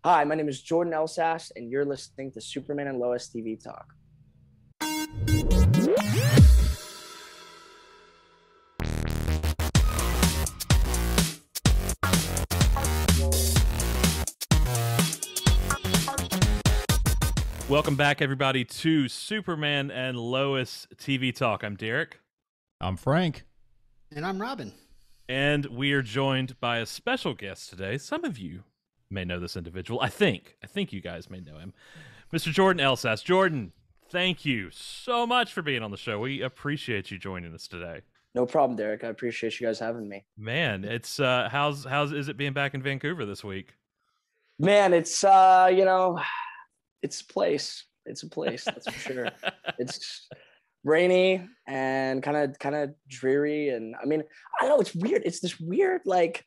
Hi, my name is Jordan Elsass, and you're listening to Superman and Lois TV Talk. Welcome back, everybody, to Superman and Lois TV Talk. I'm Derek. I'm Frank. And I'm Robin. And we are joined by a special guest today. Some of you may know this individual. I think you guys may know him. Mr. Jordan Elsass. Jordan, thank you so much for being on the show. We appreciate you joining us today. No problem, Derek. I appreciate you guys having me. Man, it's how's is it being back in Vancouver this week? Man, it's it's a place. It's a place, that's for sure. It's rainy and kind of dreary, and I mean, I don't know, it's weird. It's this weird, like,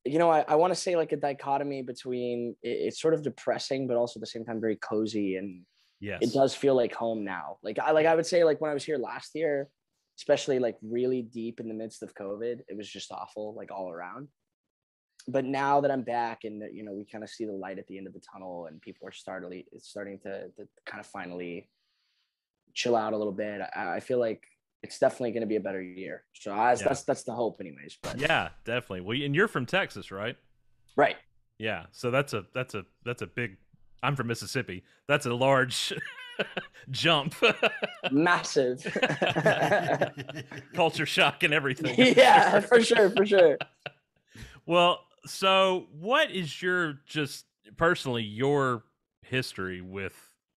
I want to say like a dichotomy between it's sort of depressing, but also at the same time very cozy, and yes, it does feel like home now. I would say, like, when I was here last year, especially like really deep in the midst of COVID, it was just awful, like, all around. But now that I'm back and we kind of see the light at the end of the tunnel, and people are starting to kind of finally chill out a little bit, I feel like it's definitely going to be a better year. So that's the hope anyways. But yeah, definitely. Well, and you're from Texas, right? Right. Yeah. So that's a big, I'm from Mississippi. That's a large jump. Massive. Culture shock and everything. Yeah, for sure. Well, so what is your your history with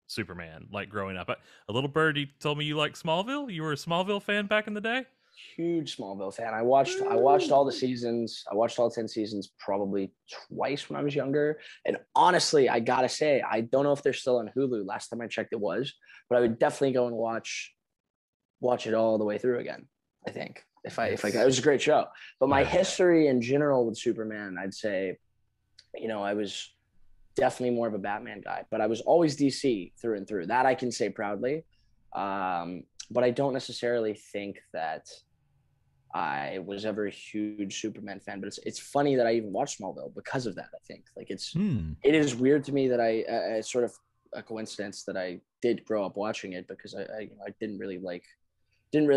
Superman, like growing up? A little birdie told me you like Smallville. You were a Smallville fan back in the day? Huge Smallville fan. I watched all the seasons. I watched all 10 seasons probably twice when I was younger. And honestly, I gotta say, I don't know if they're still on Hulu. Last time I checked, it was, but I would definitely go and watch it all the way through again, I think. If I it was a great show. But my history in general with Superman, I'd say, I was definitely more of a Batman guy, but I was always DC through and through. That I can say proudly. But I don't necessarily think that I was ever a huge Superman fan. But it's funny that I even watched Smallville because of that. I think, like, it is weird to me that it's sort of a coincidence that I did grow up watching it, because I didn't really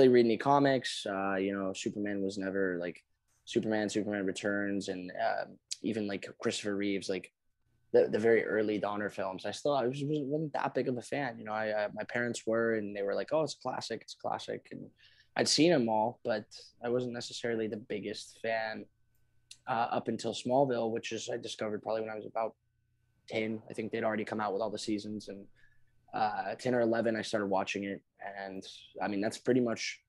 read any comics. Superman was never like Superman Returns, and even like Christopher Reeves, like the very early Donner films. I wasn't that big of a fan. My parents were, and they were like, "Oh, it's classic," and I'd seen them all, but I wasn't necessarily the biggest fan up until Smallville, which I discovered probably when I was about 10. I think they'd already come out with all the seasons, and 10 or 11 I started watching it. And I mean, that's pretty much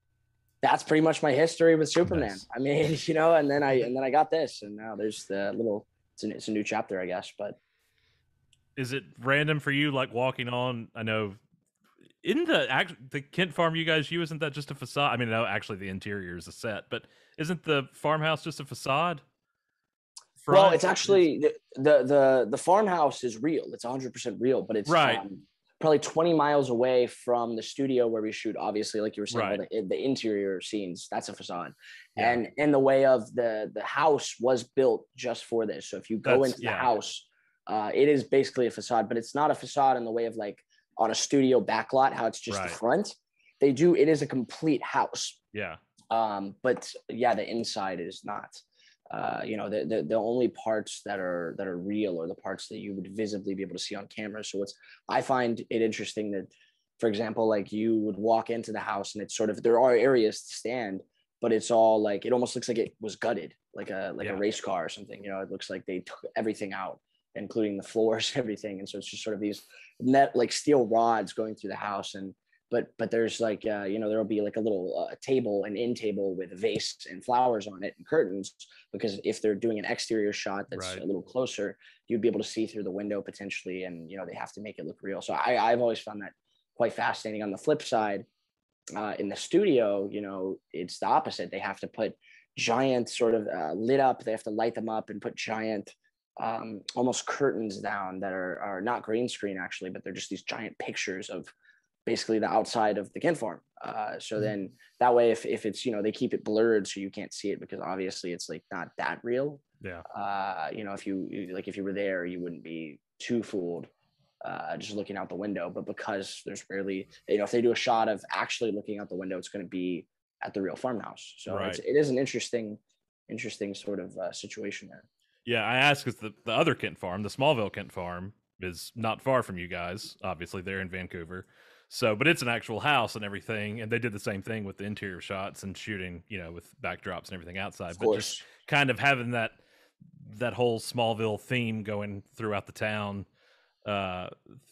my history with Superman. Nice. I mean, and then I got this, and now there's it's a new chapter, I guess. But is it random for you, like walking on, I know in the Kent farm you guys use, isn't that just a facade? I mean, no, actually the interior is a set, but isn't the farmhouse just a facade? Well, it's actually the farmhouse is real. It's 100% real, but it's right. Probably 20 miles away from the studio where we shoot. Obviously, like you were saying, right. all the interior scenes, that's a facade. Yeah. And in the way of the house was built just for this. So if you go into the house, it is basically a facade, but it's not a facade in the way of like on a studio backlot, how it's just the front. It is a complete house. Yeah. But yeah, the inside is not. The only parts that are real are the parts that you would visibly be able to see on camera. So I find it interesting that, for example, like you would walk into the house and it's sort of, there are areas to stand, but it's all like, it almost looks like it was gutted, like a race car or something. It looks like they took everything out, including the floors and everything. And so it's just sort of these net, like steel rods going through the house. And but there's like there'll be like a little table, an end table with a vase and flowers on it and curtains, because if they're doing an exterior shot that's a little closer, you'd be able to see through the window potentially, and they have to make it look real. So I've always found that quite fascinating. On the flip side, in the studio, it's the opposite. They have to put giant sort of lit up, they have to light them up and put giant almost curtains down that are not green screen actually, but they're just these giant pictures of basically the outside of the Kent farm. So then that way, if it's, they keep it blurred so you can't see it, because obviously it's like not that real. Yeah. If you were there, you wouldn't be too fooled just looking out the window. But because there's rarely, if they do a shot of actually looking out the window, it's going to be at the real farmhouse. So Right. it is an interesting sort of situation there. Yeah, I asked because the other Kent farm, the Smallville Kent farm, is not far from you guys. Obviously, they're in Vancouver. So, but it's an actual house and everything, and they did the same thing with the interior shots and shooting, with backdrops and everything outside. Of But just course. kind of having that whole Smallville theme going throughout the town,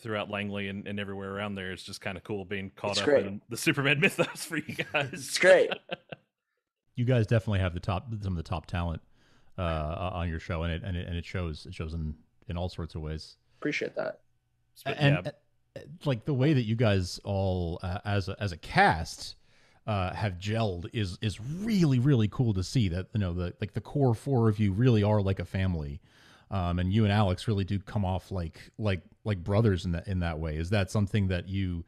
throughout Langley and everywhere around there is just kind of cool. Being caught It's up great. in the Superman mythos for you guys. It's great. You guys definitely have some of the top talent on your show, and it shows in all sorts of ways. Appreciate that. And like the way that you guys all as a cast have gelled is really, really cool to see. That the core four of you really are like a family, and you and Alex really do come off like brothers in that way. Is that something that you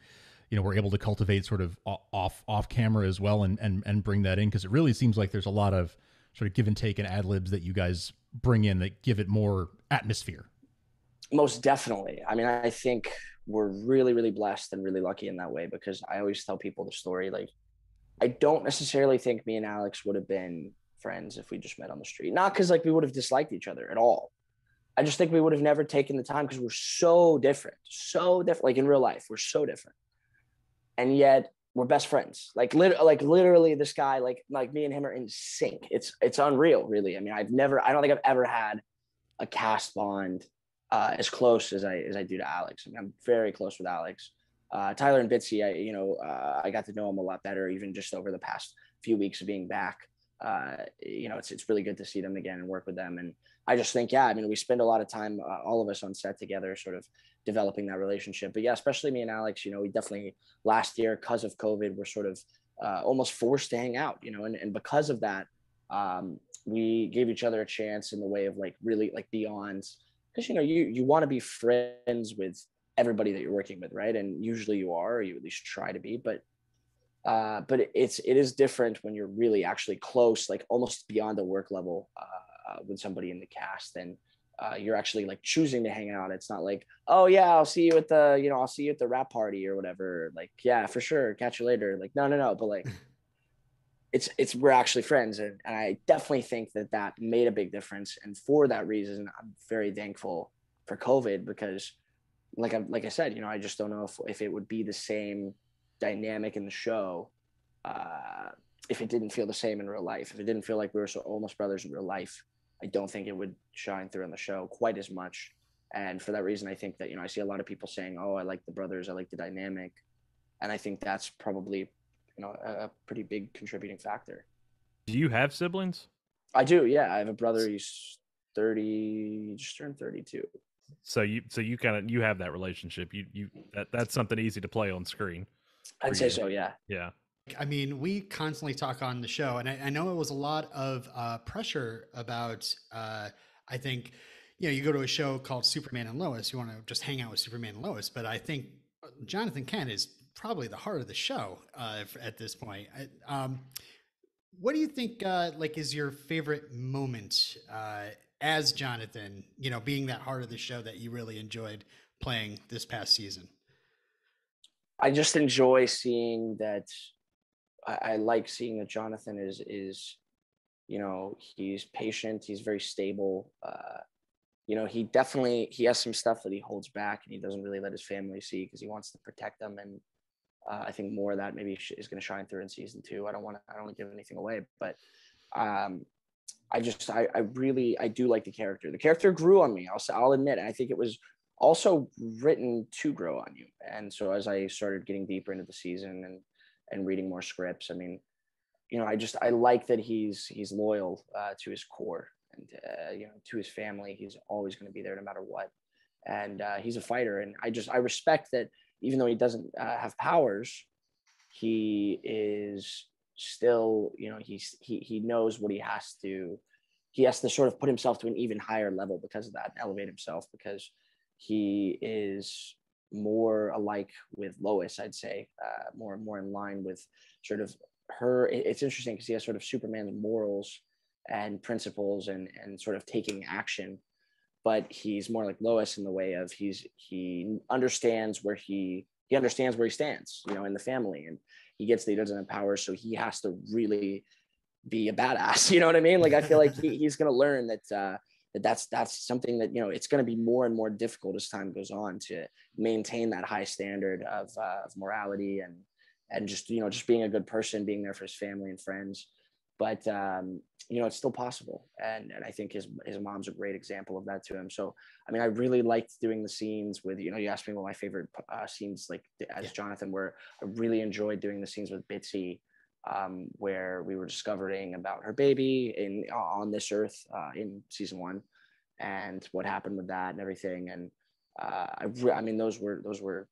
were able to cultivate sort of off camera as well, and bring that in? Because it really seems like there's a lot of sort of give and take and ad libs that you guys bring in that give it more atmosphere. Most definitely. I mean, I think we're really, really blessed and really lucky in that way, because I always tell people the story. Like, I don't necessarily think me and Alex would have been friends if we just met on the street. Not because like we would have disliked each other at all. I just think we would have never taken the time, because we're so different. Like in real life, we're so different. And yet we're best friends. Like literally this guy, like me and him are in sync. It's unreal, really. I mean, I don't think I've ever had a cast bond as close as I do to Alex. I mean, I'm very close with Alex. Tyler and Bitsy, I got to know him a lot better, even just over the past few weeks of being back. It's really good to see them again and work with them. And I just think, I mean, we spend a lot of time, all of us on set together, sort of developing that relationship. But yeah, especially me and Alex, we definitely last year, because of COVID, we're sort of almost forced to hang out, and because of that, we gave each other a chance in the way of like really like beyond, because you want to be friends with everybody that you're working with, right? And usually you are, or you at least try to be, but it is different when you're really actually close, like almost beyond a work level with somebody in the cast, and you're actually like choosing to hang out. It's not like, oh yeah, I'll see you at the rap party or whatever. Like, yeah, for sure, catch you later. Like, no, but like we're actually friends, and I definitely think that made a big difference. And for that reason, I'm very thankful for COVID, because like I said, I just don't know if it would be the same dynamic in the show if it didn't feel the same in real life. If it didn't feel like we were so almost brothers in real life, I don't think it would shine through on the show quite as much. And for that reason, I think that I see a lot of people saying, oh, I like the brothers, I like the dynamic, and I think that's probably a pretty big contributing factor. Do you have siblings? I do, yeah. I have a brother. He's 30, just turned 32. So you have that relationship. That's something easy to play on screen. I'd say so, yeah. Yeah. I mean, we constantly talk on the show, and I know it was a lot of pressure about, I think, you go to a show called Superman and Lois, you want to just hang out with Superman and Lois, but I think Jonathan Kent is probably the heart of the show at this point. What do you think is your favorite moment as Jonathan, being that heart of the show that you really enjoyed playing this past season? I just enjoy seeing that. I like seeing that Jonathan is he's patient. He's very stable. He has some stuff that he holds back and he doesn't really let his family see, because he wants to protect them. And I think more of that maybe is going to shine through in season 2. I don't want to give anything away, but I do like the character. The character grew on me. I'll admit. And I think it was also written to grow on you. And so as I started getting deeper into the season and reading more scripts, I mean, I like that he's loyal to his core and to his family. He's always going to be there no matter what. And he's a fighter. And I respect that even though he doesn't have powers, he is still, he knows what he has to sort of put himself to an even higher level because of that, and elevate himself, because he is more alike with Lois, I'd say, more and more in line with sort of her. It's interesting because he has sort of Superman's morals and principles and sort of taking action. But he's more like Lois in the way of he understands where he understands where he stands, you know, in the family, and he gets that he doesn't have power, so he has to really be a badass. You know what I mean? Like I feel like he's going to learn that's something that, you know, it's going to be more and more difficult as time goes on to maintain that high standard of morality and just, you know, just being a good person, being there for his family and friends. But you know, it's still possible, and I think his mom's a great example of that to him. So I mean, I really liked doing the scenes with, you know, you asked me what my favorite scenes like as Jonathan were. I really enjoyed doing the scenes with Bitsy, where we were discovering about her baby on this earth in season 1, and what happened with that and everything. And I mean, those were,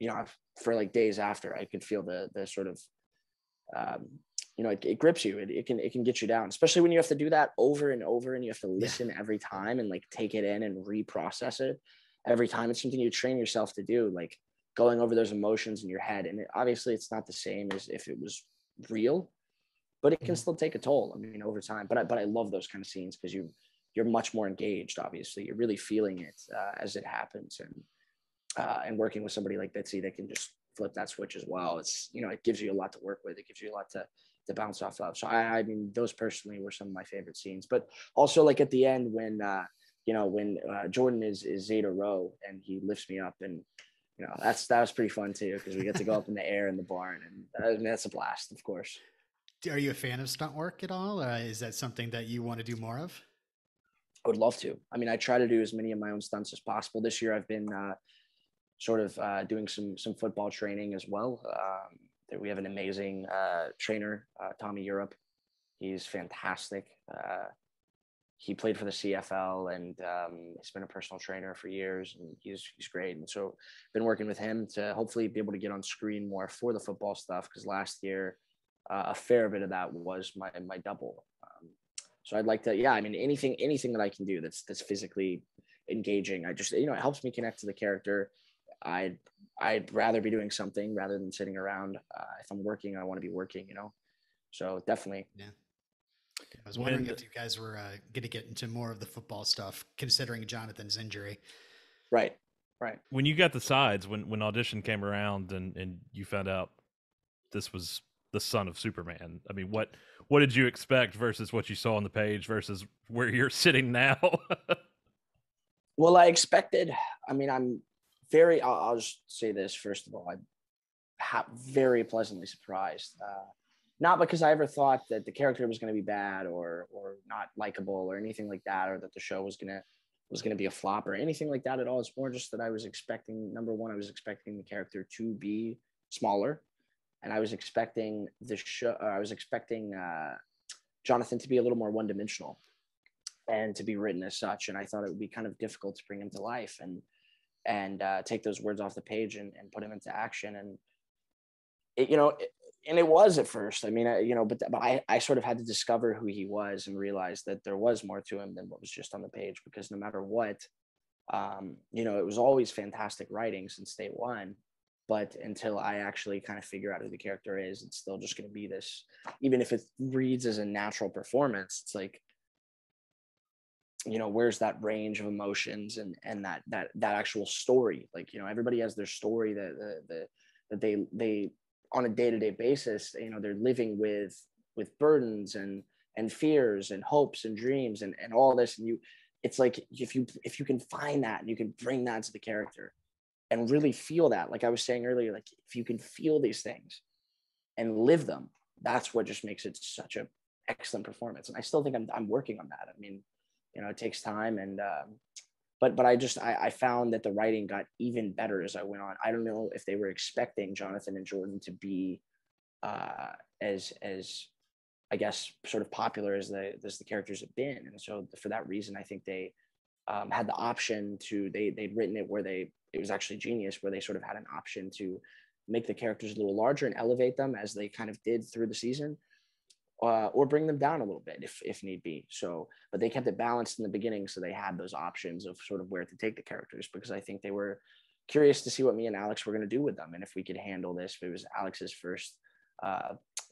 you know, for like days after, I could feel the sort of you know, it grips you. It can get you down, especially when you have to do that over and over, and you have to listen every time and like take it in and reprocess it every time. It's something you train yourself to do, like going over those emotions in your head. And obviously it's not the same as if it was real, but it can still take a toll, I mean, over time. But I love those kind of scenes because you're much more engaged. Obviously you're really feeling it as it happens, and working with somebody like Bitsy that can just flip that switch as well. It's, you know, it gives you a lot to work with. It gives you a lot to bounce off of. So I mean, those personally were some of my favorite scenes. But also like at the end when you know, when Jordan is Zeta Rho and he lifts me up, and you know, that was pretty fun too, because we get to go up in the air in the barn, and I mean, that's a blast, of course. Are you a fan of stunt work at all? Is that something that you want to do more of? I would love to. I mean, I try to do as many of my own stunts as possible. This year I've been sort of doing some football training as well. We have an amazing trainer, Tommy Europe. He's fantastic. He played for the CFL, and he's been a personal trainer for years, and he's great. And so been working with him to hopefully be able to get on screen more for the football stuff, because last year a fair bit of that was my double. So I'd like to, yeah, I mean, anything that I can do that's physically engaging. I just, you know, it helps me connect to the character. I'd rather be doing something rather than sitting around. If I'm working, I want to be working, you know? So definitely. Yeah. I was wondering if you guys were going to get into more of the football stuff, considering Jonathan's injury. Right. When you got the sides, when audition came around and you found out this was the son of Superman, I mean, what did you expect versus what you saw on the page versus where you're sitting now? Well, I expected, I mean, I'll just say this, first of all, I'm very pleasantly surprised. Not because I ever thought that the character was going to be bad or not likable or anything like that, or that the show was going to be a flop or anything like that at all. It's more just that I was expecting, number one, I was expecting the character to be smaller, and I was expecting Jonathan to be a little more one-dimensional and to be written as such. And I thought it would be kind of difficult to bring him to life and take those words off the page and put him into action. And it, you know, and it was at first, I mean, you know, but I sort of had to discover who he was and realize that there was more to him than what was just on the page, because no matter what, you know, it was always fantastic writing since day one. But until I actually kind of figure out who the character is, it's still just going to be this, even if it reads as a natural performance, it's like, you know, where's that range of emotions and that actual story? Like, you know, everybody has their story that they on a day-to-day basis, you know, they're living with burdens and fears and hopes and dreams and all this. And it's like, if you can find that and you can bring that to the character and really feel that, like I was saying earlier, like if you can feel these things and live them, that's what just makes it such an excellent performance. And I still think I'm working on that. I mean, you know, it takes time, and but I found that the writing got even better as I went on. I don't know if they were expecting Jonathan and Jordan to be as I guess sort of popular as the characters have been, and so for that reason, I think they had the option to they'd written it where it was actually genius, where they sort of had an option to make the characters a little larger and elevate them as they kind of did through the season. Or bring them down a little bit if need be. So, but they kept it balanced in the beginning, so they had those options of sort of where to take the characters, because I think they were curious to see what me and Alex were going to do with them, and if we could handle this. If it was Alex's first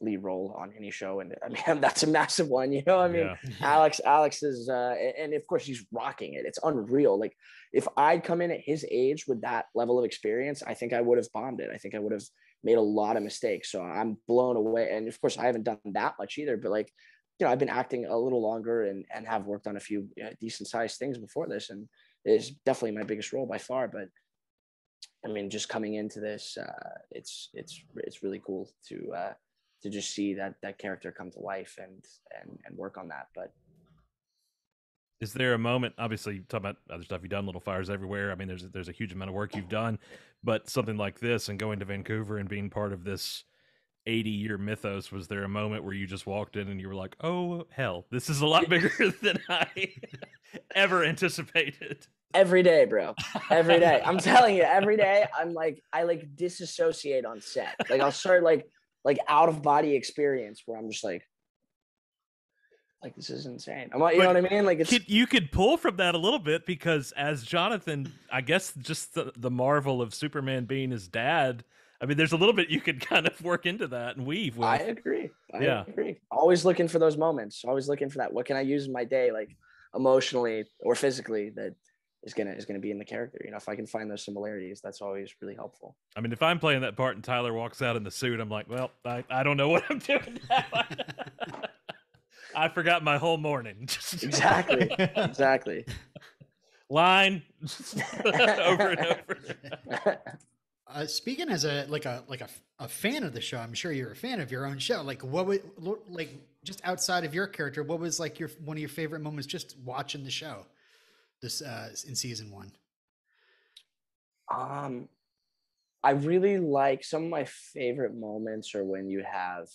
lead role on any show, and I mean that's a massive one. You know, I mean, Yeah. Alex is, and of course he's rocking it. It's unreal. Like if I'd come in at his age with that level of experience, I think I would have bombed it. I think I would have made a lot of mistakes. So I'm blown away. And of course, I haven't done that much either. But like, you know, I've been acting a little longer and have worked on a few decent sized things before this, and it's definitely my biggest role by far. But I mean, just coming into this, it's really cool to just see that character come to life and work on that. But is there a moment? Obviously, you talk about other stuff you've done, Little Fires Everywhere. I mean, there's a huge amount of work you've done, but something like this and going to Vancouver and being part of this 80-year mythos. Was there a moment where you just walked in and you were like, "Oh hell, this is a lot bigger than I ever anticipated"? Every day, bro. Every day. I'm telling you, every day I'm like, I like disassociate on set. Like I'll start like out of body experience where I'm just like this is insane. I'm like, you know what I mean? Like you could pull from that a little bit, because as Jonathan, I guess just the marvel of Superman being his dad. I mean, there's a little bit you could kind of work into that and weave with. I agree. I agree. Always looking for those moments. Always looking for that. What can I use in my day, like emotionally or physically, that is gonna be in the character. You know, if I can find those similarities, that's always really helpful. I mean, if I'm playing that part and Tyler walks out in the suit, I'm like, well, I don't know what I'm doing now. I forgot my whole morning. Exactly. Line over and over. Speaking as a fan of the show, I'm sure you're a fan of your own show. Like, what would like just outside of your character, what was like one of your favorite moments just watching the show this in season 1? I really like, some of my favorite moments are when you have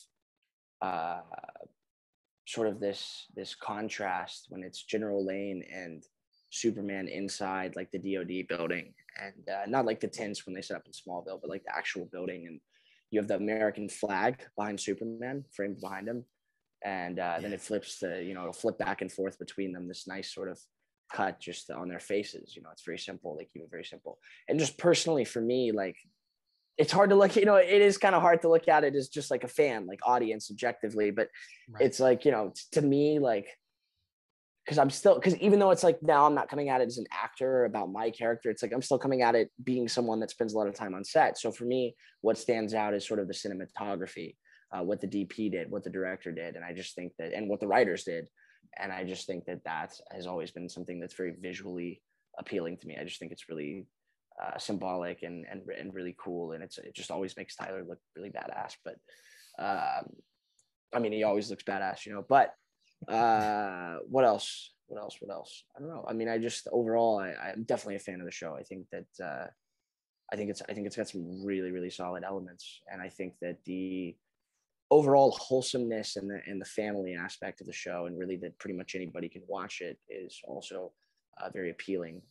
sort of this contrast when it's General Lane and Superman inside like the DoD building, and not like the tents when they set up in Smallville, but like the actual building, and you have the American flag behind Superman framed behind him, and then it flips to, you know, it'll flip back and forth between them, this nice sort of cut just on their faces. You know, it's very simple. They keep it very simple. And just personally for me, like it's hard to look, you know, it is kind of hard to look at it as just like a fan, like audience objectively, but it's like, you know, to me, like, because even though it's like now I'm not coming at it as an actor about my character, it's like I'm still coming at it being someone that spends a lot of time on set. So for me, what stands out is sort of the cinematography, what the DP did, what the director did, and I just think that, and what the writers did, and I just think that has always been something that's very visually appealing to me. I just think it's really symbolic and really cool, and it just always makes Tyler look really badass. But I mean, he always looks badass, you know. But what else? I don't know. I mean, I just overall, I'm definitely a fan of the show. I think that I think it's got some really, really solid elements, and I think that the overall wholesomeness and the family aspect of the show, and really that pretty much anybody can watch it, is also very appealing.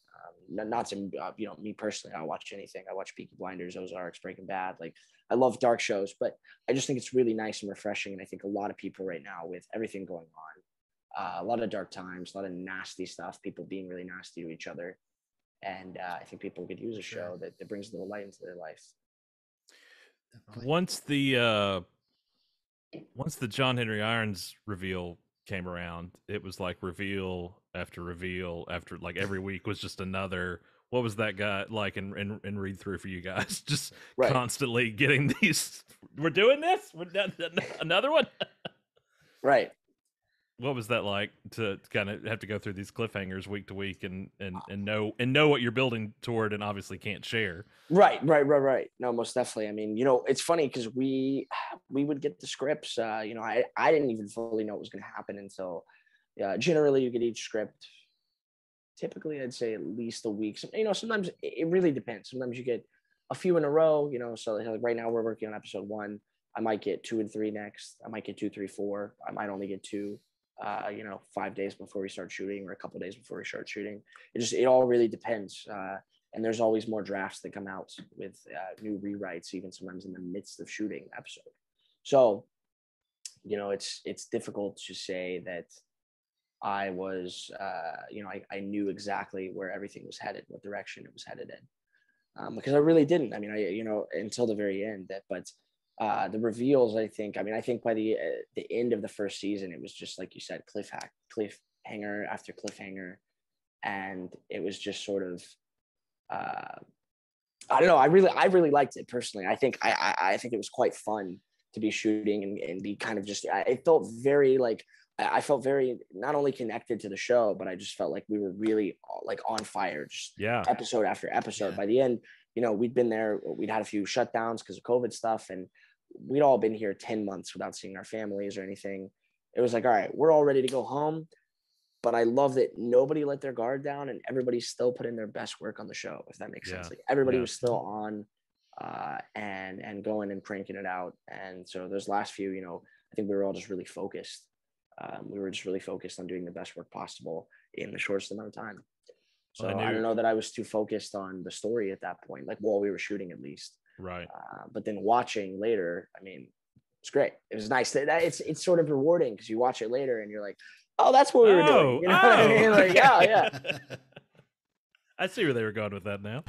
Not to you know, me personally, I don't watch anything. I watch Peaky Blinders, Ozarks, Breaking Bad. Like I love dark shows, but I just think it's really nice and refreshing. And I think a lot of people right now, with everything going on, a lot of dark times, a lot of nasty stuff, people being really nasty to each other, and I think people could use a show that brings a little light into their life. Definitely. Once the John Henry Irons reveal came around, it was like reveal after like every week was just another. What was that guy like and read through for you guys? Just constantly getting these. We're doing this. Another one. Right. What was that like to kind of have to go through these cliffhangers week to week and know what you're building toward, and obviously can't share? Right. No, most definitely. I mean, you know, it's funny because we would get the scripts. You know, I didn't even fully know what was going to happen until generally you get each script. Typically, I'd say at least a week. So, you know, sometimes it really depends. Sometimes you get a few in a row. You know, so like right now we're working on episode 1. I might get 2 and 3 next. I might get 2, 3, 4. I might only get 2. You know, 5 days before we start shooting, or a couple days before we start shooting. It all really depends. And there's always more drafts that come out with new rewrites, even sometimes in the midst of shooting an episode. So, you know, it's difficult to say that I was, you know, I knew exactly where everything was headed, what direction it was headed in, because I really didn't. I mean, you know, until the very end. But The reveals, I think by the end of the first season, it was just like you said, cliffhanger after cliffhanger, and it was just sort of, I don't know. I really liked it personally. I think I think it was quite fun to be shooting and be kind of just. It felt very like I felt very not only connected to the show, but I just felt like we were really like on fire, just episode after episode. Yeah. By the end, we'd been there. We'd had a few shutdowns because of COVID stuff, and we'd all been here 10 months without seeing our families or anything. It was like, all right, we're all ready to go home. But I love that nobody let their guard down and everybody still put in their best work on the show, if that makes sense. Like everybody was still on and going and cranking it out. And so those last few, I think we were all just really focused. We were just really focused on doing the best work possible in the shortest amount of time. So I don't know that I was too focused on the story at that point, like while we were shooting at least. Right. But then watching later, I mean, it's great. It was nice. It's sort of rewarding because you watch it later and you're like, oh, that's what we were doing. You know what I mean? Like, yeah. I see where they were going with that now.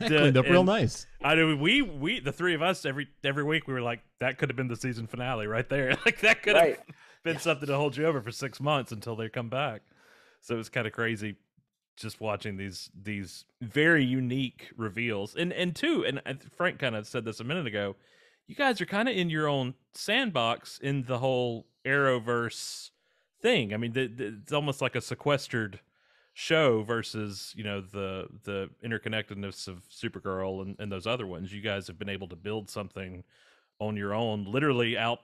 Cleaned up real nice. I know we the three of us every week we were like, that could have been the season finale right there. Like that could have been something to hold you over for 6 months until they come back. So it was kind of crazy just watching these very unique reveals. And Frank kind of said this a minute ago. You guys are kind of in your own sandbox in the whole Arrowverse thing. I mean, it's almost like a sequestered show versus the interconnectedness of Supergirl and those other ones. You guys have been able to build something on your own, literally out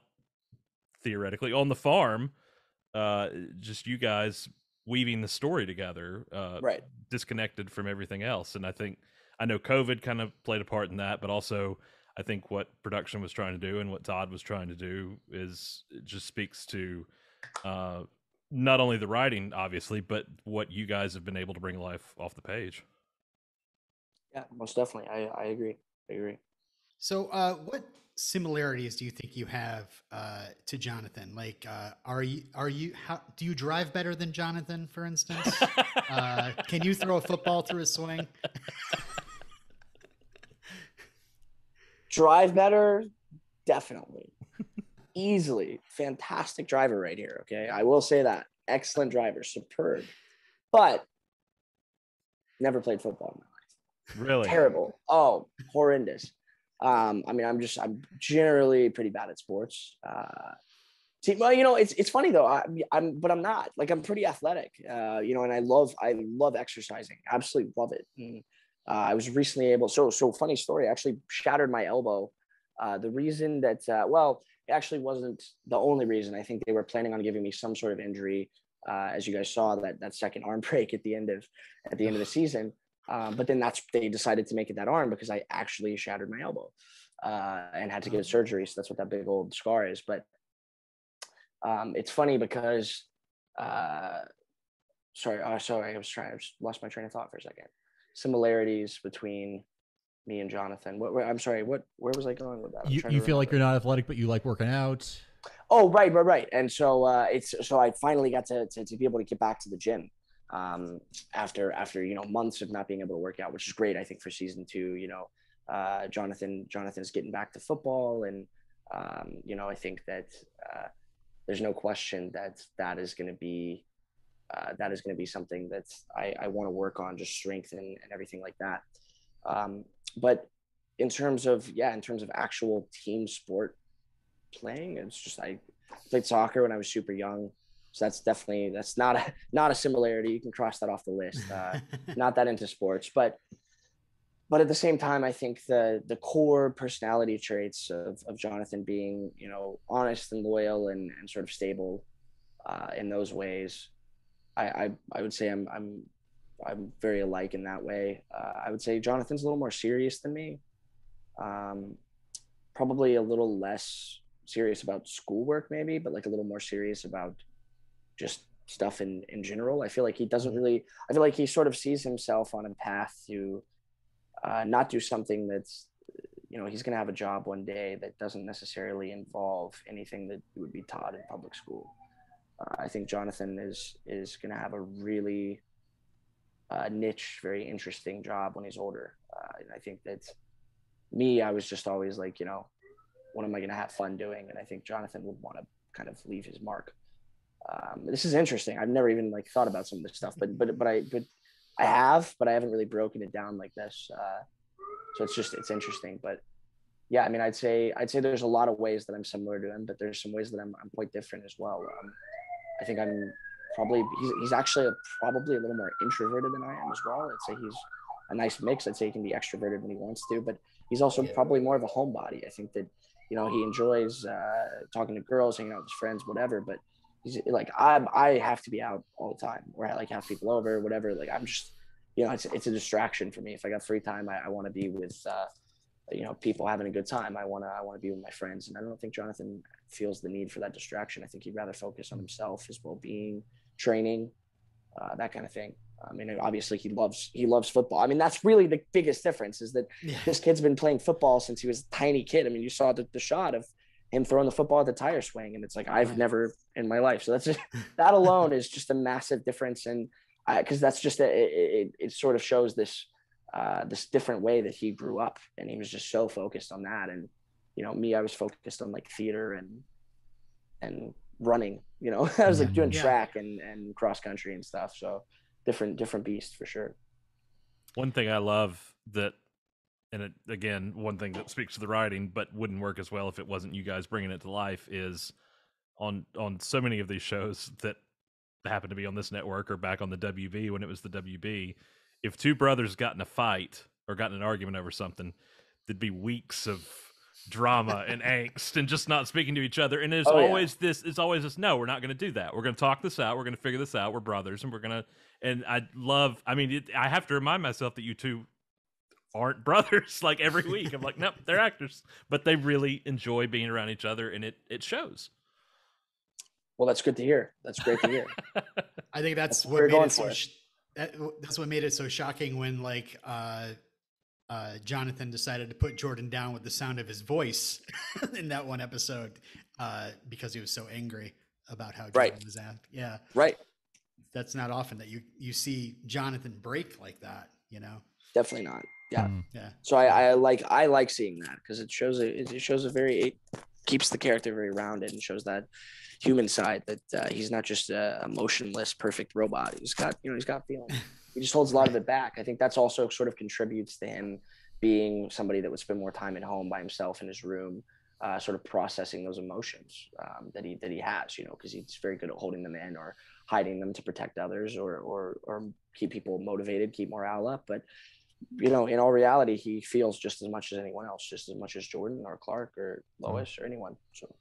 theoretically on the farm. Just you guys weaving the story together, disconnected from everything else. And I know COVID kind of played a part in that, but also I think what production was trying to do and what Todd was trying to do is it just speaks to not only the writing, obviously, but what you guys have been able to bring life off the page. Yeah, most definitely. I agree. So what similarities do you think you have to Jonathan? Like, do you drive better than Jonathan, for instance? Can you throw a football through a swing? Drive better, definitely. Easily. Fantastic driver right here, okay? I will say that. Excellent driver, superb. But never played football in my life. Really? Terrible. Oh, horrendous. I'm generally pretty bad at sports. It's funny though. But I'm not. Like I'm pretty athletic. And I love exercising. Absolutely love it. And, I was recently able. So funny story. I actually shattered my elbow. The reason that it actually wasn't the only reason. I think they were planning on giving me some sort of injury, as you guys saw that second arm break at the end of the season. But then they decided to make it that arm because I actually shattered my elbow and had to get surgery. So that's what that big old scar is. But it's funny because sorry, I just lost my train of thought for a second. Similarities between me and Jonathan. I'm sorry. Where was I going with that? You feel like you're not athletic, but you like working out. Oh, right. And so I finally got to be able to get back to the gym after months of not being able to work out, which is great. I think for season 2, Jonathan's getting back to football, and I think that there's no question that is going to be something that I want to work on, just strength and everything like that. But in terms of actual team sport playing, it's just I played soccer when I was super young. So that's not a similarity. You can cross that off the list. Not that into sports, but at the same time, I think the core personality traits of Jonathan being, honest and loyal and sort of stable in those ways, I would say I'm very alike in that way. I would say Jonathan's a little more serious than me. Probably a little less serious about schoolwork maybe, but like a little more serious about just stuff in general. I feel like he sort of sees himself on a path to not do something that's, he's going to have a job one day that doesn't necessarily involve anything that would be taught in public school. I think Jonathan is going to have a really niche, very interesting job when he's older. And I think that I was just always like, what am I going to have fun doing? And I think Jonathan would want to kind of leave his mark. This is interesting. I've never even like thought about some of this stuff, but I haven't really broken it down like this. So it's interesting. But yeah, I mean, I'd say there's a lot of ways that I'm similar to him, but there's some ways that I'm quite different as well. I think I'm probably he's actually probably a little more introverted than I am as well. I'd say he's a nice mix. I'd say he can be extroverted when he wants to, but he's also probably more of a homebody. I think that, you know, he enjoys talking to girls, hanging out with his friends, whatever. But he's like, I have to be out all the time, or I like have people over, whatever. Like I'm just, you know, it's a distraction for me. If I got free time, I want to be with, you know, people having a good time. I want to be with my friends, and I don't think Jonathan feels the need for that distraction. I think he'd rather focus on himself, his well-being, training, that kind of thing. I mean, obviously he loves football. I mean, that's really the biggest difference is that this kid's been playing football since he was a tiny kid. I mean, you saw the shot of him throwing the football at the tire swing, and it's like, I've never in my life. So that alone is just a massive difference. And because that's just, it sort of shows this different way that he grew up, and he was just so focused on that. And, you know, me, I was focused on like theater and running, you know, I was like doing track and cross country and stuff. So different beast for sure. One thing I love that, and it, again, one thing that speaks to the writing, but wouldn't work as well if it wasn't you guys bringing it to life, is on so many of these shows that happen to be on this network or back on the WB when it was the WB, if two brothers got in a fight or got in an argument over something, there'd be weeks of drama and angst and just not speaking to each other. And there's always this, no, we're not going to do that. We're going to talk this out. We're going to figure this out. We're brothers, and we're going to, and I have to remind myself that you two aren't brothers like every week. I'm like, nope, they're actors, but they really enjoy being around each other, and it shows. Well, that's good to hear. That's great to hear. I think that's what made it so that's what made it so shocking when like Jonathan decided to put Jordan down with the sound of his voice in that one episode because he was so angry about how Jordan was at. Yeah. Right. That's not often that you see Jonathan break like that, you know? Definitely not. Yeah. Yeah. So I like seeing that because it shows it keeps the character very rounded and shows that human side that he's not just a emotionless, perfect robot. He's got feelings. He just holds a lot of it back. I think that's also sort of contributes to him being somebody that would spend more time at home by himself in his room, sort of processing those emotions that he has, you know, because he's very good at holding them in or hiding them to protect others or keep people motivated, keep morale up. But, you know, in all reality, he feels just as much as anyone else, just as much as Jordan or Clark or Lois or anyone. So,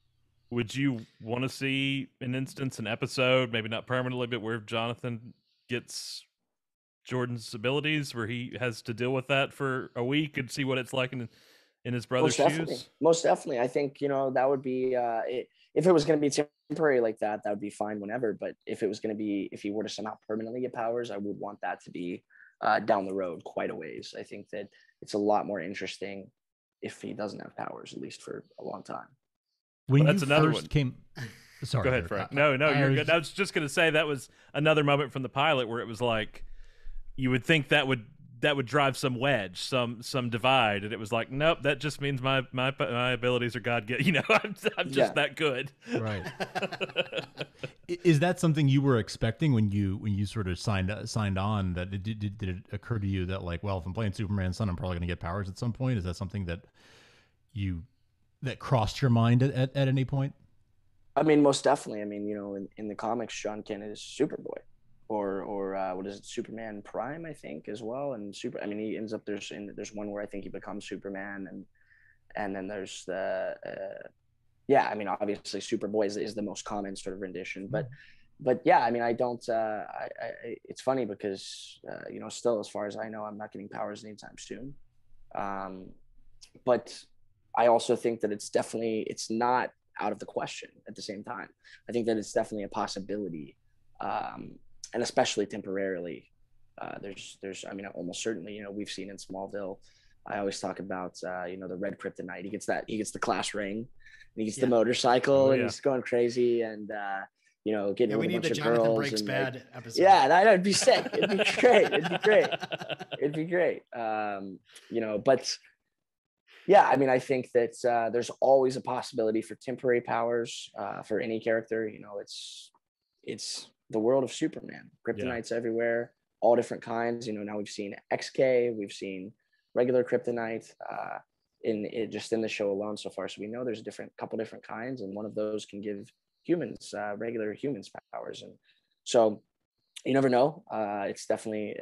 would you want to see an episode, maybe not permanently, but where Jonathan gets Jordan's abilities, where he has to deal with that for a week and see what it's like in his brother's shoes? Most definitely. I think, you know, that would be if it was going to be temporary like that would be fine whenever. But if he were to somehow permanently get powers, I would want that to be down the road quite a ways. I think that it's a lot more interesting if he doesn't have powers, at least for a long time. When that's you another first one. Came, sorry, go ahead, Frank. No, you're good. I was just going to say that was another moment from the pilot where it was like you would think that would drive some wedge, some divide, and it was like, nope, that just means my abilities are God given. You know, I'm just that good. Right. Is that something you were expecting when you sort of signed on? That did it occur to you that like, well, if I'm playing Superman's son, I'm probably going to get powers at some point? Is that something that crossed your mind at any point? I mean, most definitely. I mean, you know, in the comics, John Kent is Superboy, or what is it, Superman Prime, I think, as well. And he ends up there's one where I think he becomes Superman, and then there's the I mean, obviously Superboy is the most common sort of rendition, but yeah, I mean, I don't. It's funny because you know, still as far as I know, I'm not getting powers anytime soon, but I also think that it's not out of the question at the same time. I think that it's definitely a possibility, and especially temporarily. There's I mean, almost certainly, you know, we've seen in Smallville, I always talk about, you know, the red kryptonite. He gets the class ring, and he gets the motorcycle, and he's going crazy, and you know, getting with a bunch of girls. We need the Jonathan Breaks Bad episode. Yeah, that'd be sick. It'd be great. It'd be great. You know, but Yeah, I mean, I think that there's always a possibility for temporary powers for any character. You know, it's the world of Superman. Kryptonite's everywhere, all different kinds. You know, now we've seen XK, we've seen regular kryptonite just in the show alone so far. So we know there's a couple different kinds, and one of those can give humans, regular humans, powers. And so you never know. It's definitely,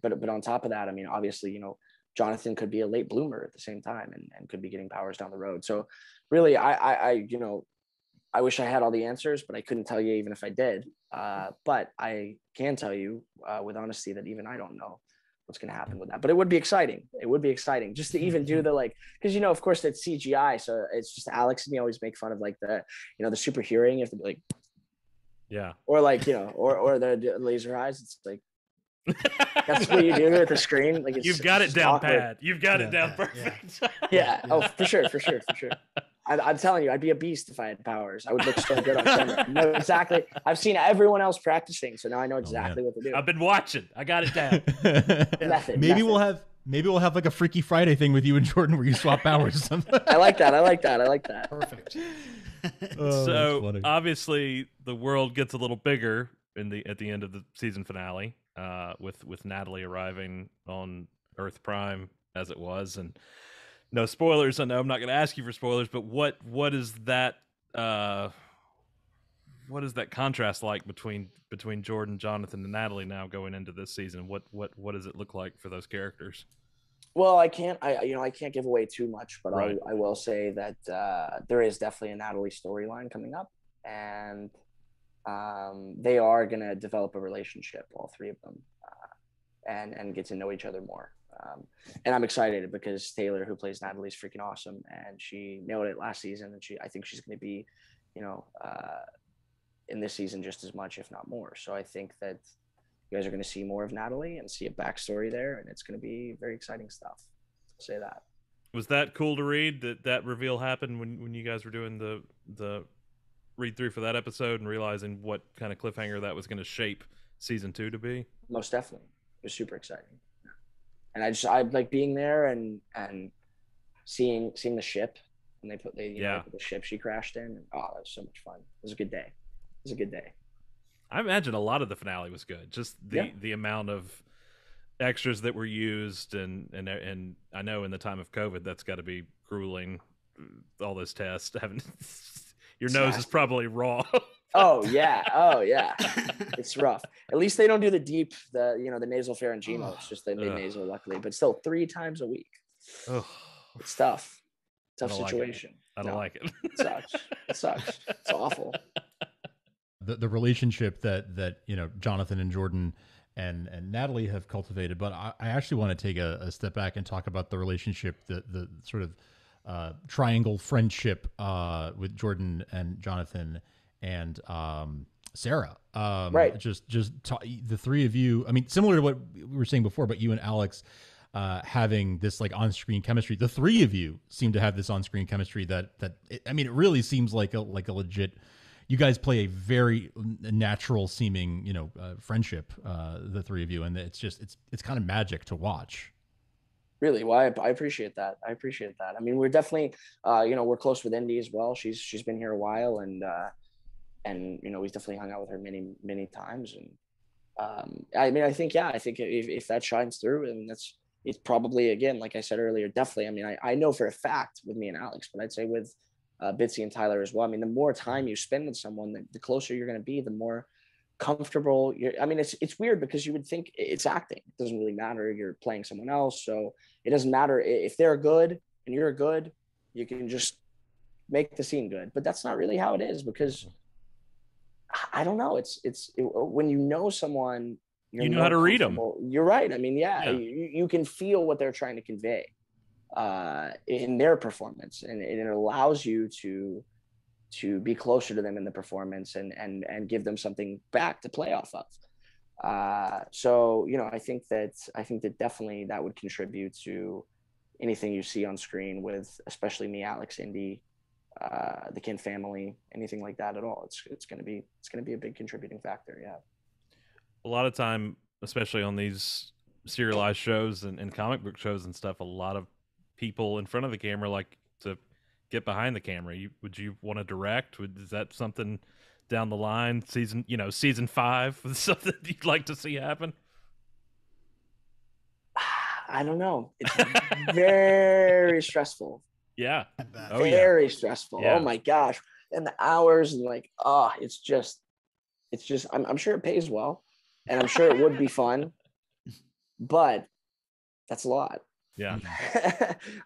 but on top of that, I mean, obviously, you know, Jonathan could be a late bloomer at the same time and could be getting powers down the road. So really, you know, I wish I had all the answers, but I couldn't tell you even if I did. But I can tell you with honesty that even I don't know what's going to happen with that. But it would be exciting. It would be exciting just to even do the, like, because, you know, of course it's CGI. So it's just Alex and me always make fun of like the, you know, the super hearing. You have to be like, yeah. Or like, you know, or the laser eyes. It's like, that's what you do at the screen. Like You've got it down awkward. pat. You've got it down perfect. Yeah. Oh, for sure. I'm telling you, I'd be a beast if I had powers. I would look so good on camera. I know exactly. I've seen everyone else practicing, so now I know exactly what to do. I've been watching. I got it down. Maybe we'll have like a Freaky Friday thing with you and Jordan where you swap powers or something. I like that. Perfect. So obviously the world gets a little bigger at the end of the season finale, with Natalie arriving on Earth Prime as it was, and no spoilers. I know I'm not going to ask you for spoilers, but what is that contrast like between Jordan, Jonathan, and Natalie now going into this season? What does it look like for those characters? Well, I can't give away too much, but right. I will say that there is definitely a Natalie storyline coming up, and they are going to develop a relationship, all three of them, and get to know each other more. And I'm excited because Taylor, who plays Natalie, is freaking awesome, and she nailed it last season, and I think she's going to be, you know, in this season just as much, if not more. So I think that you guys are going to see more of Natalie and see a backstory there, and it's going to be very exciting stuff. I'll say that. Was that cool to read that reveal happened when you guys were doing the read through for that episode and realizing what kind of cliffhanger that was going to shape season 2 to be? Most definitely. It was super exciting. And I like being there and seeing the ship, and they put the ship she crashed in. And, oh, that was so much fun. It was a good day. I imagine a lot of the finale was good. Just the amount of extras that were used, and I know in the time of COVID that's got to be grueling. All those tests, your nose is probably raw. Oh yeah. It's rough. At least they don't do the nasal pharyngeal. It's just the nasal, luckily, but still 3 times a week. It's tough. Tough situation. I don't like it. It sucks. It's awful. The relationship that you know Jonathan and Jordan and Natalie have cultivated, but I actually want to take a step back and talk about the relationship, the sort of triangle friendship with Jordan and Jonathan and Sarah. Right. The three of you. I mean, similar to what we were saying before, but you and Alex having this like on-screen chemistry. The three of you seem to have this on-screen chemistry that it really seems like a legit. You guys play a very natural seeming, friendship, the three of you. And it's kind of magic to watch. Really? Well, I appreciate that. I mean, we're definitely, we're close with Indy as well. She's been here a while, and we've definitely hung out with her many, many times. And I mean, I think if that shines through, and it's probably, again, like I said earlier, definitely. I mean, I know for a fact with me and Alex, but I'd say with Bitsy and Tyler as well. I mean, the more time you spend with someone, the closer you're going to be, the more comfortable it's weird because you would think it's acting. It doesn't really matter. You're playing someone else. So it doesn't matter if they're good and you're good, you can just make the scene good. But that's not really how it is, because I don't know. It's when you know someone, you know how to read them. You're right. I mean, you can feel what they're trying to convey in their performance, and it allows you to be closer to them in the performance and give them something back to play off of. So I think that definitely that would contribute to anything you see on screen with, especially me, Alex, Indy, the Kin family, anything like that at all. It's going to be a big contributing factor. Yeah. A lot of time, especially on these serialized shows and comic book shows and stuff, a lot of people in front of the camera like to get behind the camera? Would you want to direct? Is that something down the line, season 5, something you'd like to see happen? I don't know. It's very stressful. Yeah. Oh, Very stressful. Yeah. Oh my gosh. And the hours and like, it's just, I'm sure it pays well and I'm sure it would be fun, but that's a lot. Yeah.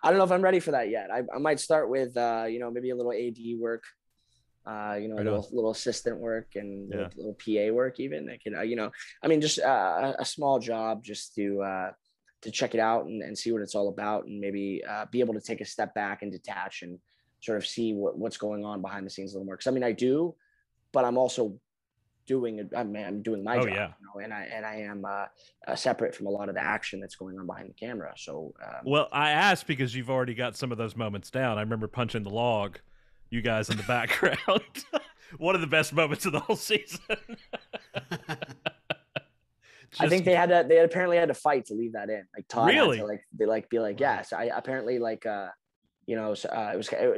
I don't know if I'm ready for that yet. I might start with, maybe a little AD work, a little assistant work and little PA work even. I can, just a small job just to check it out and see what it's all about and maybe be able to take a step back and detach and sort of see what's going on behind the scenes a little more. Because I mean, I do, but I'm also I'm doing my job, and I am separate from a lot of the action that's going on behind the camera. So, well, I asked because you've already got some of those moments down. I remember punching the log, you guys in the background. One of the best moments of the whole season. I think they apparently had to fight to leave that in. Like Todd really had to be like, yes, I apparently it was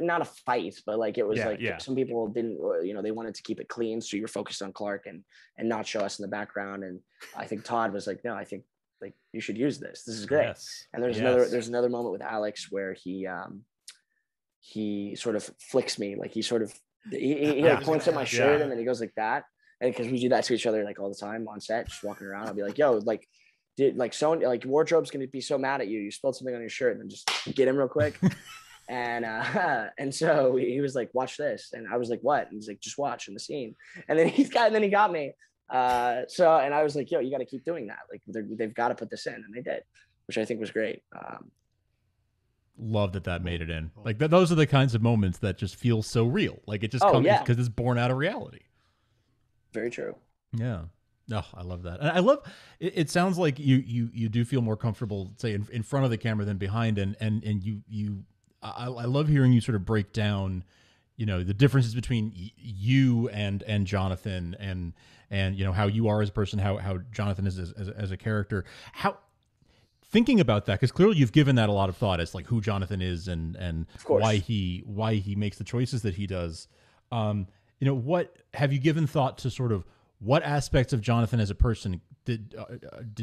not a fight, but like it was some people didn't, they wanted to keep it clean, so you were focused on Clark and not show us in the background. And I think Todd was like, no, I think like you should use this. This is great. Yes. And there's another moment with Alex where he sort of flicks me, like he points at my shirt and then he goes like that. And because we do that to each other like all the time on set, just walking around, I'll be like, yo, like, wardrobe's gonna be so mad at you. You spilled something on your shirt, and then just get him real quick. And so he was like, watch this. And I was like, what? And he's like, just watch in the scene. And then he got me. And I was like, yo, you got to keep doing that. Like they've got to put this in. And they did, which I think was great. Love that made it in. Like those are the kinds of moments that just feel so real. Like it just comes because it's born out of reality. Very true. Yeah. Oh, I love that. And I love it sounds like you do feel more comfortable, say, in front of the camera than behind. I love hearing you sort of break down, the differences between you and Jonathan and how you are as a person, how Jonathan is as a character. How thinking about that, because clearly you've given that a lot of thought as like who Jonathan is and why he makes the choices that he does. What have you given thought to sort of what aspects of Jonathan as a person did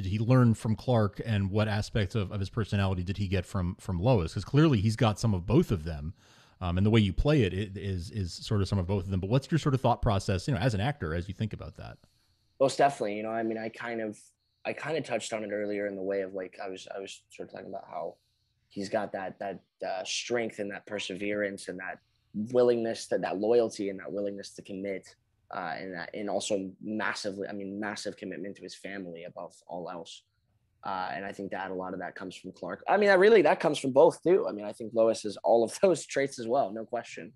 he learn from Clark, and what aspects of his personality did he get from Lois? Because clearly he's got some of both of them, and the way you play it is sort of some of both of them. But what's your sort of thought process, as an actor, as you think about that? Most definitely. I mean, I kind of touched on it earlier in the way of like I was sort of talking about how he's got that strength and that perseverance and that willingness, that loyalty and that willingness to commit. And also massive commitment to his family above all else. And I think that a lot of that comes from Clark. I mean, that comes from both too. I mean, I think Lois has all of those traits as well, no question.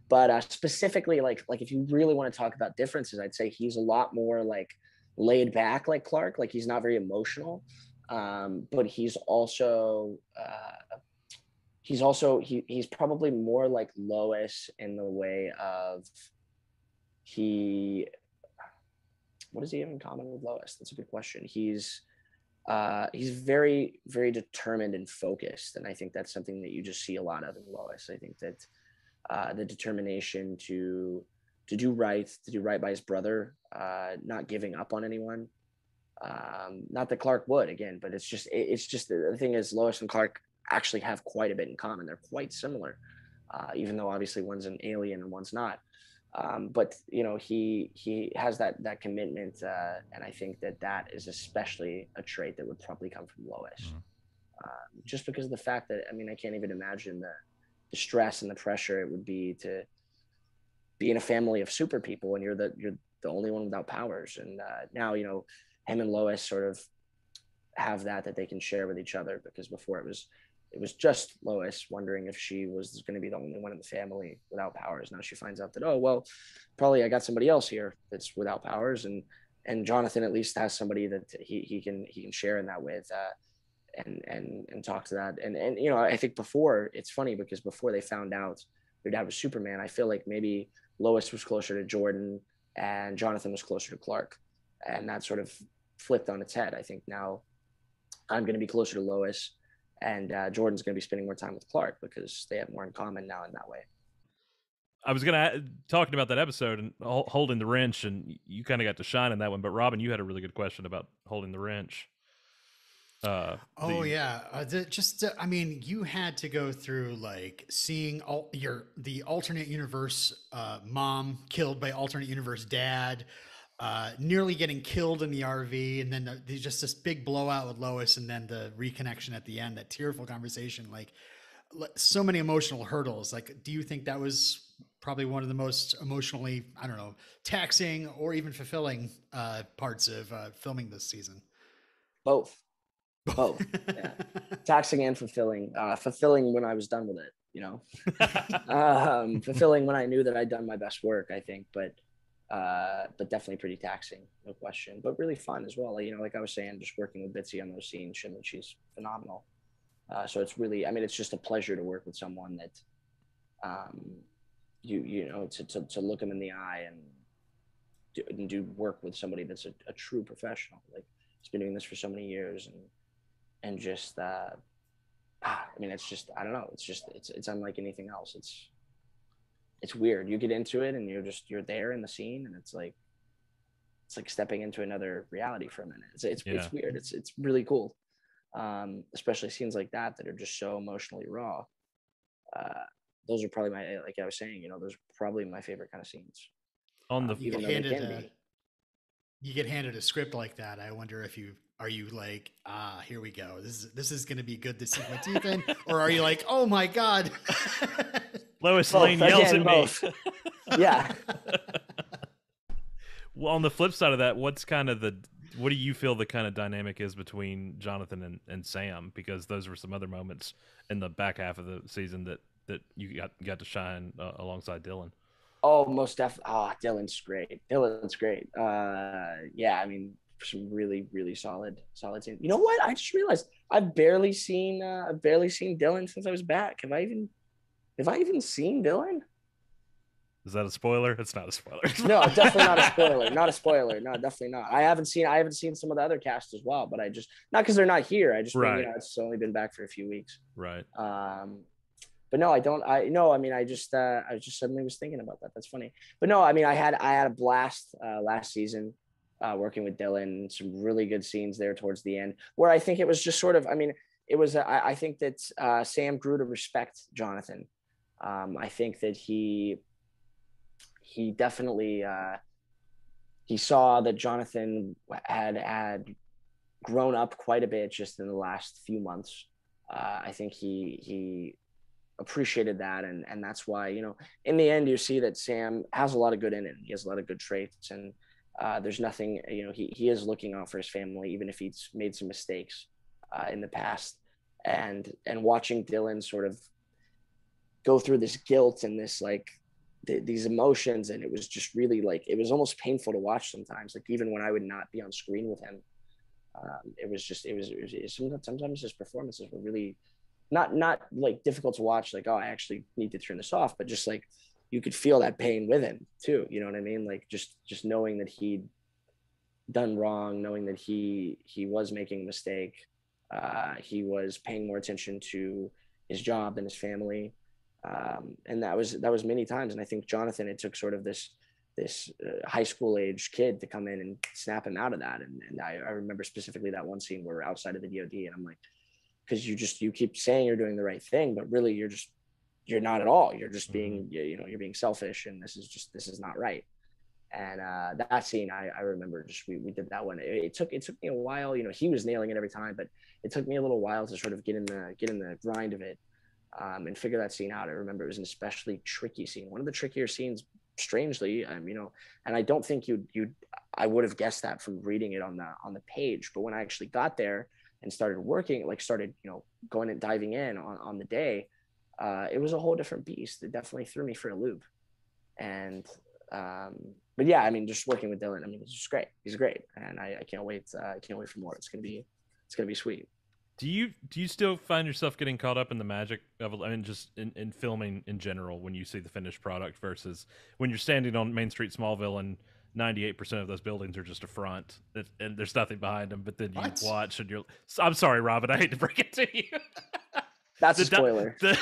But specifically, like if you really want to talk about differences, I'd say he's a lot more like laid back, like Clark. Like he's not very emotional, but he's probably more like Lois in the way of what does he have in common with Lois? That's a good question. He's very, very determined and focused. And I think that's something that you just see a lot of in Lois. I think that the determination to do right by his brother, not giving up on anyone. Not that Clark would, again, but it's just the thing is Lois and Clark actually have quite a bit in common. They're quite similar, even though obviously one's an alien and one's not. But he has that commitment, and I think that is especially a trait that would probably come from Lois, just because of the fact that I can't even imagine the stress and the pressure it would be to be in a family of super people and you're the only one without powers. And now him and Lois sort of have that they can share with each other, because before it was just Lois wondering if she was going to be the only one in the family without powers. Now she finds out that, oh, well, probably I got somebody else here that's without powers. And Jonathan at least has somebody that he can share in that with, and talk to that. And I think before, it's funny because before they found out their dad was Superman, I feel like maybe Lois was closer to Jordan and Jonathan was closer to Clark. And that sort of flipped on its head. I think now I'm going to be closer to Lois. and Jordan's going to be spending more time with Clark because they have more in common now in that way. I was gonna talking about that episode and holding the wrench, and you kind of got to shine in that one. But Robin, you had a really good question about holding the wrench. Yeah, I mean, you had to go through like seeing the alternate universe mom killed by alternate universe dad, nearly getting killed in the RV, and then just this big blowout with Lois, and then the reconnection at the end, that tearful conversation, like so many emotional hurdles. Like, do you think that was probably one of the most emotionally, I don't know, taxing or even fulfilling parts of filming this season? Both. Yeah. Taxing and fulfilling. Fulfilling when I was done with it, you know. Fulfilling when I knew that I'd done my best work, I think, but definitely pretty taxing, no question, but really fun as well. You know, like I was saying, just working with Bitsy on those scenes, she's phenomenal. So it's really, I mean, it's just a pleasure to work with someone that you know, to look them in the eye and do work with somebody that's a true professional. Like, he's been doing this for so many years, and just I mean, it's just, I don't know, it's unlike anything else. It's weird. You get into it and you're there in the scene, and it's like stepping into another reality for a minute. It's weird. It's really cool. Especially scenes like that are just so emotionally raw. Those are probably like I was saying, you know, those are probably my favorite kind of scenes. On the you get handed a script like that, I wonder if are you like, here we go, this is going to be good to sink my teeth in, or are you like, oh my god, Lois Lane yells at me. Yeah. Well, on the flip side of that, what do you feel the kind of dynamic is between Jonathan and Sam? Because those were some other moments in the back half of the season that you got to shine alongside Dylan. Oh, most definitely. Dylan's great. Yeah, I mean, some really, really solid scenes. You know what? I just realized I've barely seen Dylan since I was back. Have I even seen Dylan? Is that a spoiler? It's not a spoiler. No, definitely not a spoiler. Not a spoiler. No, definitely not. I haven't seen some of the other cast as well, but I just, not because they're not here. I just mean, you know, it's only been back for a few weeks. Right. But no, I don't. I mean, I just suddenly was thinking about that. That's funny. But no, I mean, I had a blast last season working with Dylan. Some really good scenes there towards the end, where I think it was just sort of. I mean, it was. I think that Sam grew to respect Jonathan. I think that he definitely he saw that Jonathan had grown up quite a bit just in the last few months. I think he appreciated that, and that's why, you know, in the end you see that Sam has a lot of good in him. He has a lot of good traits, and there's nothing, you know, he is looking out for his family, even if he's made some mistakes in the past, and watching Dylan sort of go through this guilt and this like these emotions, and it was just really like, it was almost painful to watch sometimes, like even when I would not be on screen with him. It was sometimes his performances were really not like difficult to watch, like, oh, I actually need to turn this off, but just like you could feel that pain with him too, you know what I mean? Like just knowing that he'd done wrong, knowing that he was making a mistake, he was paying more attention to his job than his family, and that was many times. And I think Jonathan, it took sort of this high school age kid to come in and snap him out of that. And I remember specifically that one scene where we're outside of the DOD, and I'm like, because you keep saying you're doing the right thing, but really you're not at all. You're just being, you know, you're being selfish, and this is not right. And that scene, I remember just we did that one. It took me a while. You know, he was nailing it every time, but it took me a little while to sort of get in the grind of it, and figure that scene out. I remember it was an especially tricky scene, one of the trickier scenes, strangely, you know, and I don't think I would have guessed that from reading it on the page, but when I actually got there and started working, you know, going and diving in on the day, it was a whole different beast. It definitely threw me for a loop. And but yeah, I mean, just working with Dylan, I mean, it's just great. He's great, and I can't wait. I can't wait for more. It's gonna be sweet. Do you still find yourself getting caught up in the magic of, I mean, just in filming in general, when you see the finished product versus when you're standing on Main Street Smallville and 98% of those buildings are just a front, and there's nothing behind them. But then you What? watch, and I'm sorry, Robin, I hate to break it to you. That's a spoiler. The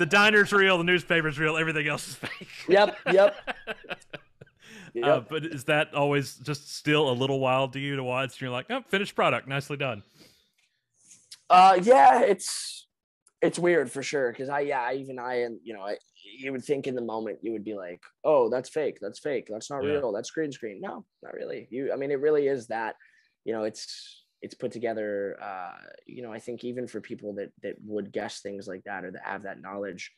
diner's real, the newspaper's real, everything else is fake. Yep. But is that always just still a little wild to you to watch? And you're like, oh, finished product, nicely done. Yeah, it's weird for sure. Cause you would think in the moment you would be like, oh, that's fake. That's not real. That's green screen. No, not really. It really is that, it's put together. I think even for people that would guess things like that, or that have that knowledge,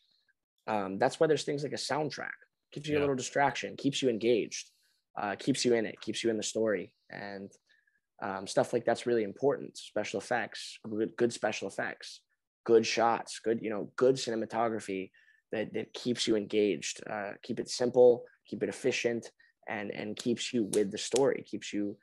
that's why there's things like a soundtrack. Gives you a little distraction, keeps you engaged, keeps you in it, keeps you in the story. And stuff like that's really important. Special effects, good special effects, good shots, good cinematography that keeps you engaged. Keep it simple, keep it efficient, and keeps you with the story. Keeps you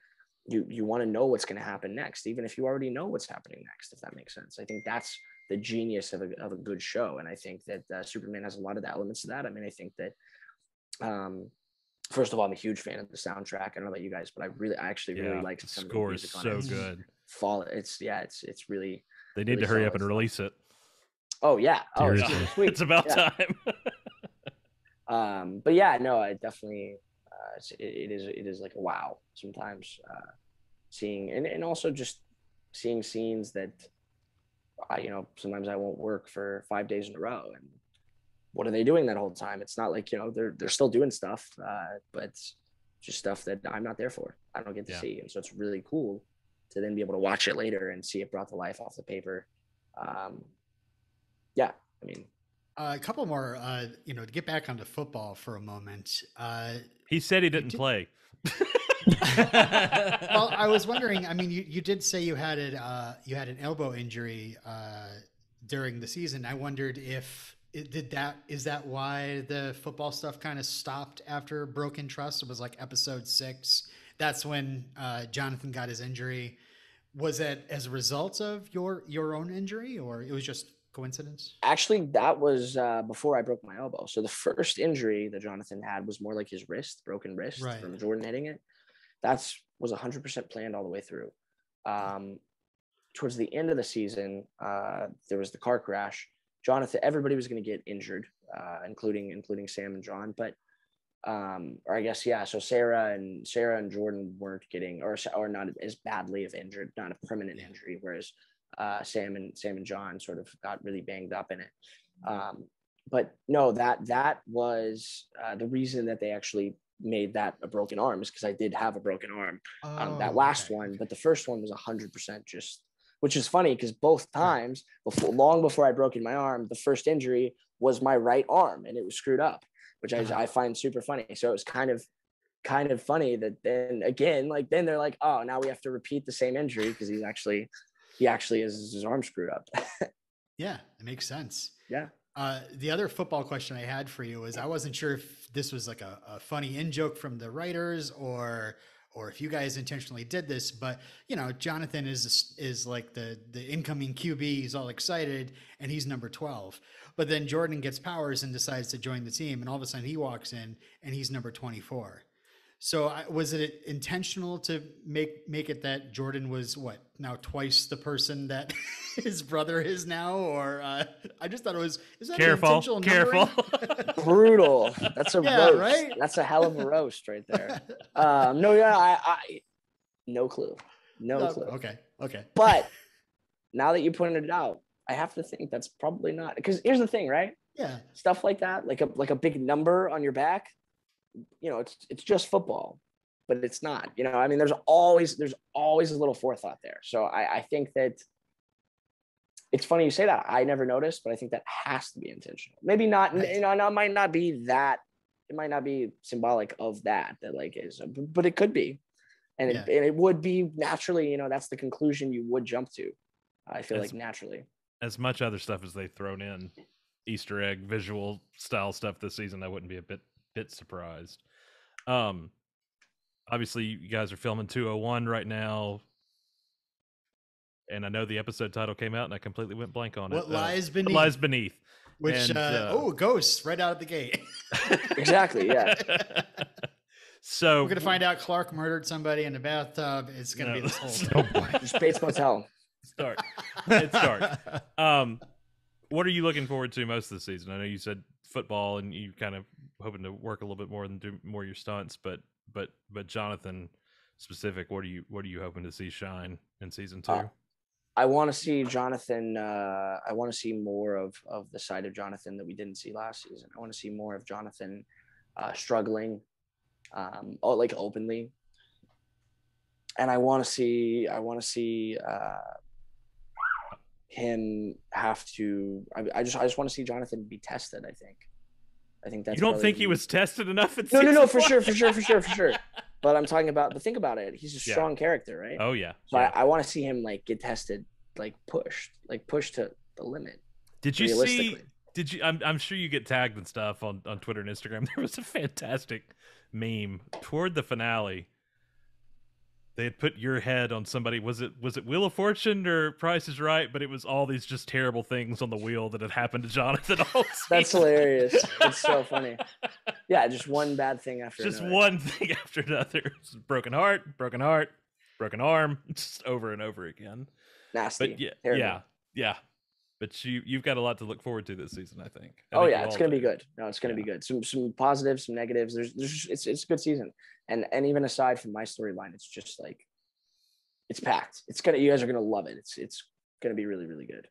want to know what's going to happen next, even if you already know what's happening next, if that makes sense. I think that's the genius of a good show. And I think that Superman has a lot of the elements of that. I mean, I think that first of all, I'm a huge fan of the soundtrack. I don't know about you guys, but I actually really like the score is so good. It's really, they need really to hurry up solid and release it. Oh yeah. Oh, Seriously. It's about time. But yeah, no, I definitely, it is like a wow sometimes, seeing, and also just seeing scenes that sometimes I won't work for 5 days in a row, and what are they doing that whole time? It's not like, they're still doing stuff, but it's just stuff that I'm not there for. I don't get to see. And so it's really cool to then be able to watch it later and see it brought to life off the paper. A couple more, to get back onto football for a moment. He said he didn't play. Well, I was wondering, you did say you had an elbow injury during the season. I wondered if is that why the football stuff kind of stopped after Broken Trust? It was like episode 6. That's when Jonathan got his injury. Was that as a result of your own injury, or it was just coincidence? Actually, that was before I broke my elbow. So the first injury that Jonathan had was more like his broken wrist from Jordan hitting it. That was 100% planned all the way through. Towards the end of the season, there was the car crash. Jonathan, everybody was going to get injured, including Sam and John. But, or I guess, yeah. So Sarah and Jordan weren't getting, or not as badly of injured, not a permanent injury. Whereas Sam and John sort of got really banged up in it. But no, that was the reason that they actually made that a broken arm, is because I did have a broken arm. That last one, but the first one was 100% just, which is funny because both times long before I broke my arm, the first injury was my right arm and it was screwed up, which I find super funny. So it was kind of funny that then again, like then they're like, oh, now we have to repeat the same injury because he actually has his arm screwed up. Yeah, it makes sense. Yeah. The other football question I had for you is, I wasn't sure if this was like a funny in-joke from the writers or if you guys intentionally did this, but Jonathan is like the incoming QB. He's all excited and he's number 12, but then Jordan gets powers and decides to join the team. And all of a sudden he walks in and he's number 24. So was it intentional to make it that Jordan was now twice the person that his brother is now? Or I just thought it was, is that intentional numbering? Brutal. That's a roast. Right? That's a hell of a roast right there. I no clue. No clue. Okay. But now that you pointed it out, I have to think that's probably not, because here's the thing, right? Yeah. Stuff like that, like a big number on your back, it's just football, but it's not, there's always a little forethought there. So I think that it's funny you say that. I never noticed, but I think that has to be intentional. Maybe not, it might not be that, it might not be symbolic of that like is, but it could be. And it would be naturally, that's the conclusion you would jump to. I feel like naturally. As much other stuff as they've thrown in, Easter egg, visual style stuff this season, I wouldn't be a bit surprised. Obviously you guys are filming 201 right now, and I know the episode title came out and I completely went blank on What Lies Beneath. What Lies Beneath, which ghosts right out of the gate. Exactly. Yeah. So we're gonna find out Clark murdered somebody in a bathtub. It's gonna be this whole thing. Oh boy. Just Bates Motel. Start. It starts. What are you looking forward to most of the season? I know you said football, and you kind of hoping to work a little bit more and do more of your stunts, but Jonathan specific, what are you hoping to see shine in season 2? I want to see Jonathan. I want to see more of the side of Jonathan that we didn't see last season. I want to see more of Jonathan struggling, like openly, and I want to see him have to. I just want to see Jonathan be tested. I think that's. You don't think he was tested enough? No, for sure. But I'm talking about think about it. He's a strong character, right? Oh yeah. So I want to see him like get tested, like pushed to the limit. Did you see? Did you? I'm sure you get tagged and stuff on Twitter and Instagram. There was a fantastic meme toward the finale. They had put your head on somebody. Was it Wheel of Fortune or Price is Right? But it was all these just terrible things on the wheel that had happened to Jonathan. That's hilarious. It's so funny. Yeah, just one bad thing after just another. one thing after another. Broken heart, broken arm, just over and over again. Nasty. But Terrible. yeah. But you've got a lot to look forward to this season, I think. It's gonna be good. No, it's gonna be good. Some positives, some negatives. It's a good season. And even aside from my storyline, it's just like it's packed. You guys are gonna love it. It's gonna be really, really good.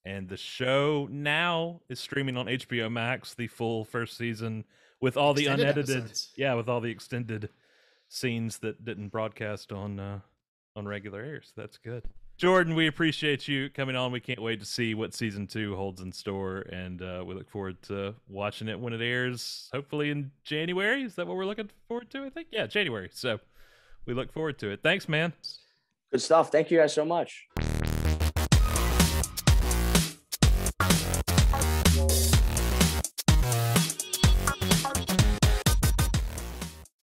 And the show now is streaming on HBO Max, the full first season with all the unedited episodes. with all the extended scenes that didn't broadcast on regular air. So that's good. Jordan, we appreciate you coming on. We can't wait to see what season 2 holds in store, and we look forward to watching it when it airs, hopefully in January. Is that what we're looking forward to? I think, yeah, January. So we look forward to it. Thanks, man. Good stuff. Thank you guys so much.